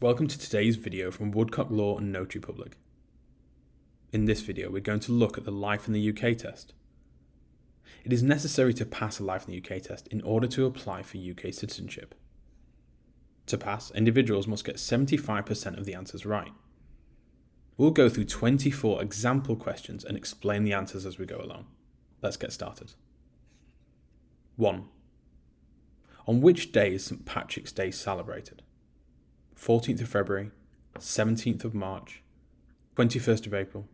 Welcome to today's video from Woodcock Law and Notary Public. In this video, we're going to look at the Life in the UK test. It is necessary to pass a Life in the UK test in order to apply for UK citizenship. To pass, individuals must get 75% of the answers right. We'll go through 24 example questions and explain the answers as we go along. Let's get started. 1. On which day is St. Patrick's Day celebrated? 14th of February, 17th of March, 21st of April,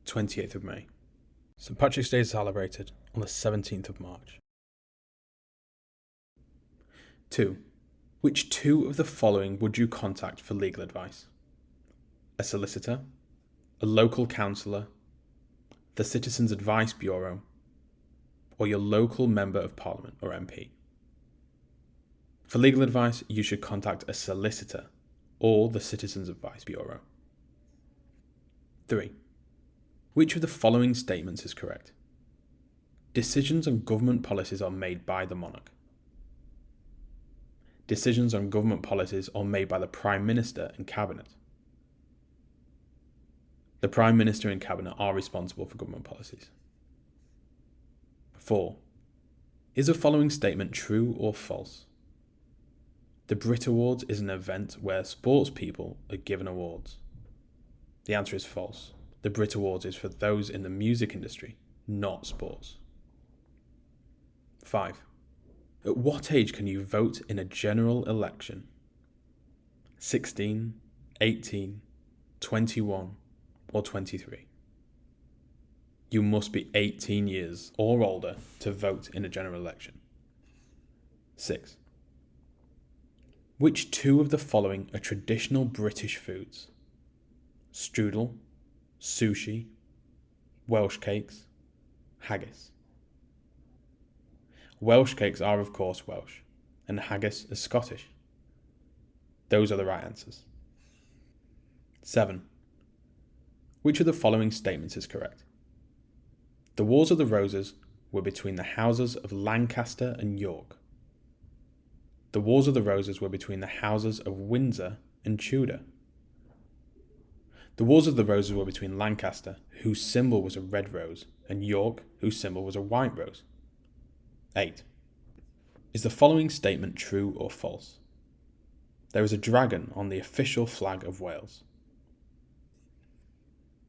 28th of May. St. Patrick's Day is celebrated on the 17th of March. 2. Which two of the following would you contact for legal advice? A solicitor, a local councillor, the Citizens Advice Bureau, or your local Member of Parliament or MP? For legal advice, you should contact a solicitor or the Citizens Advice Bureau. 3. Which of the following statements is correct? Decisions on government policies are made by the monarch. Decisions on government policies are made by the Prime Minister and Cabinet. The Prime Minister and Cabinet are responsible for government policies. 4. Is the following statement true or false? The Brit Awards is an event where sports people are given awards. The answer is false. The Brit Awards is for those in the music industry, not sports. 5. At what age can you vote in a general election? 16, 18, 21, or 23? You must be 18 years or older to vote in a general election. 6. Which two of the following are traditional British foods? Strudel, sushi, Welsh cakes, haggis. Welsh cakes are of course Welsh, and haggis is Scottish. Those are the right answers. 7. Which of the following statements is correct? The Wars of the Roses were between the houses of Lancaster and York. The Wars of the Roses were between the houses of Windsor and Tudor. The Wars of the Roses were between Lancaster, whose symbol was a red rose, and York, whose symbol was a white rose. 8. Is the following statement true or false? There is a dragon on the official flag of Wales.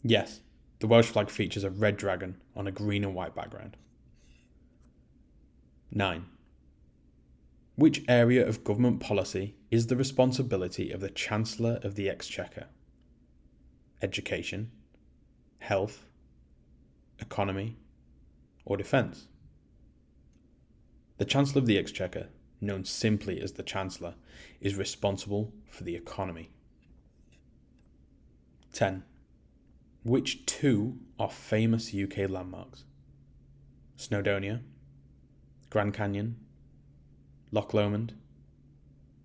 Yes, the Welsh flag features a red dragon on a green and white background. 9. Which area of government policy is the responsibility of the Chancellor of the Exchequer? Education, health, economy, or defence? The Chancellor of the Exchequer, known simply as the Chancellor, is responsible for the economy. 10. Which two are famous UK landmarks? Snowdonia, Grand Canyon, Loch Lomond,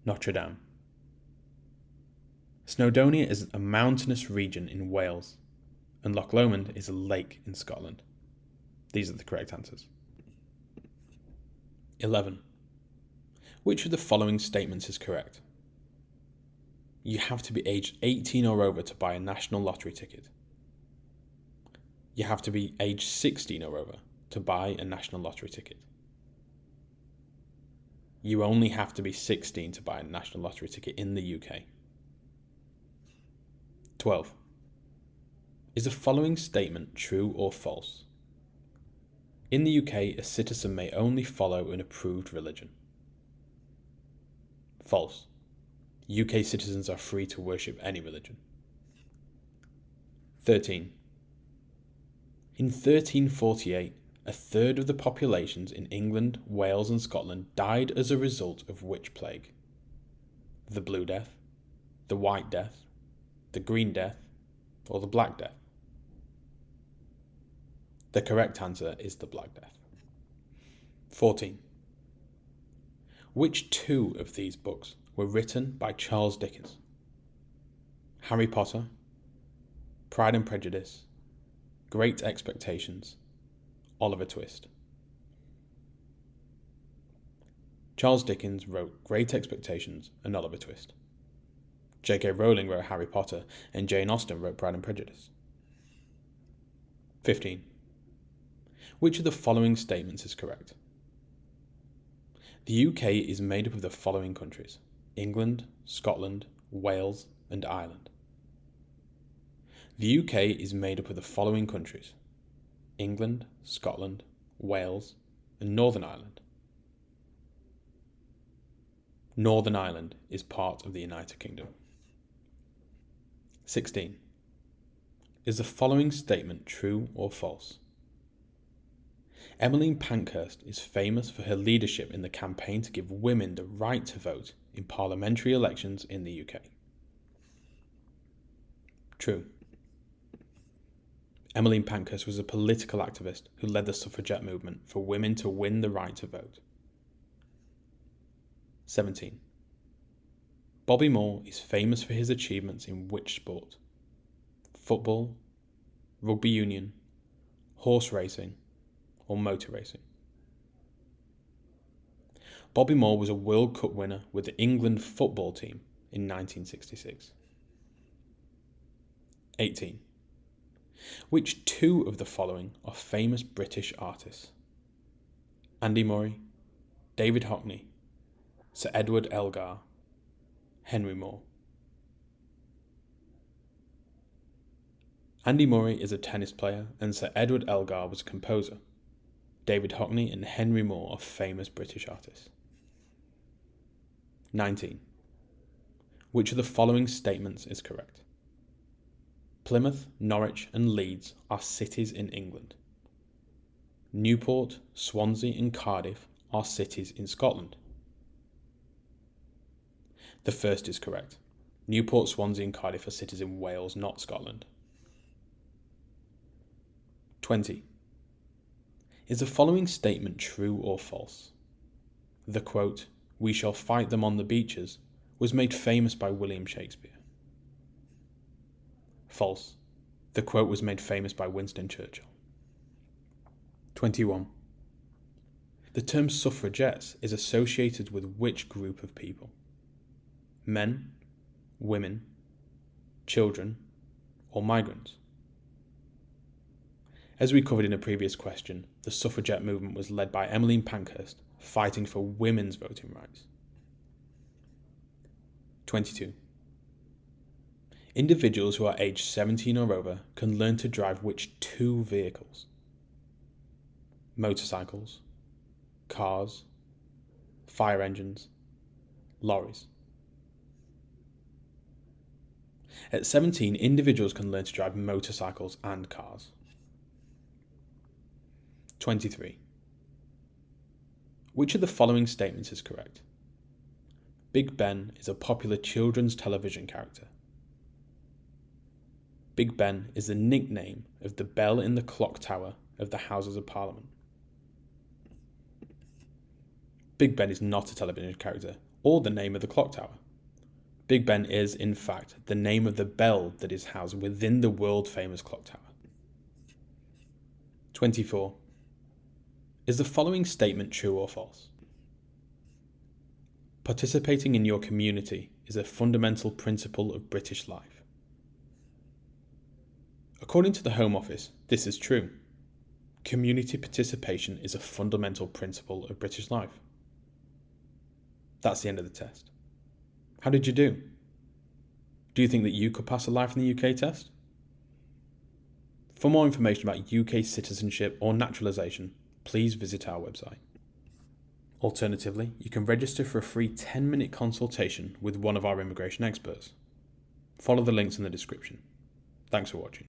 Notre Dame. Snowdonia is a mountainous region in Wales, and Loch Lomond is a lake in Scotland. These are the correct answers. 11. Which of the following statements is correct? You have to be aged 18 or over to buy a national lottery ticket. You have to be aged 16 or over to buy a national lottery ticket. You only have to be 16 to buy a national lottery ticket in the UK. 12. Is the following statement true or false? In the UK, a citizen may only follow an approved religion. False. UK citizens are free to worship any religion. 13. In 1348, a third of the populations in England, Wales and Scotland died as a result of which plague? The Blue Death, the White Death, the Green Death, or the Black Death? The correct answer is the Black Death. 14. Which two of these books were written by Charles Dickens? Harry Potter, Pride and Prejudice, Great Expectations, Oliver Twist. Charles Dickens wrote Great Expectations and Oliver Twist. J.K. Rowling wrote Harry Potter, and Jane Austen wrote Pride and Prejudice. 15. Which of the following statements is correct? The UK is made up of the following countries: England, Scotland, Wales, and Ireland. The UK is made up of the following countries: England, Scotland, Wales, and Northern Ireland. Northern Ireland is part of the United Kingdom. 16. Is the following statement true or false? Emmeline Pankhurst is famous for her leadership in the campaign to give women the right to vote in parliamentary elections in the UK. True. Emmeline Pankhurst was a political activist who led the suffragette movement for women to win the right to vote. 17. Bobby Moore is famous for his achievements in which sport? Football, rugby union, horse racing, or motor racing? Bobby Moore was a World Cup winner with the England football team in 1966. 18. Which two of the following are famous British artists? Andy Murray, David Hockney, Sir Edward Elgar, Henry Moore. Andy Murray is a tennis player and Sir Edward Elgar was a composer. David Hockney and Henry Moore are famous British artists. 19. Which of the following statements is correct? Plymouth, Norwich, and Leeds are cities in England. Newport, Swansea, and Cardiff are cities in Scotland. The first is correct. Newport, Swansea, and Cardiff are cities in Wales, not Scotland. 20. Is the following statement true or false? The quote, "We shall fight them on the beaches," was made famous by William Shakespeare. False. The quote was made famous by Winston Churchill. 21. The term suffragettes is associated with which group of people? Men, women, children, or migrants? As we covered in a previous question, the suffragette movement was led by Emmeline Pankhurst, fighting for women's voting rights. 22. Individuals who are aged 17 or over can learn to drive which two vehicles? Motorcycles, cars, fire engines, lorries. At 17, individuals can learn to drive motorcycles and cars. 23. Which of the following statements is correct? Big Ben is a popular children's television character. Big Ben is the nickname of the bell in the clock tower of the Houses of Parliament. Big Ben is not a television character or the name of the clock tower. Big Ben is, in fact, the name of the bell that is housed within the world-famous clock tower. 24. Is the following statement true or false? Participating in your community is a fundamental principle of British life. According to the Home Office, this is true. Community participation is a fundamental principle of British life. That's the end of the test. How did you do? Do you think that you could pass a Life in the UK test? For more information about UK citizenship or naturalisation, please visit our website. Alternatively, you can register for a free 10-minute consultation with one of our immigration experts. Follow the links in the description. Thanks for watching.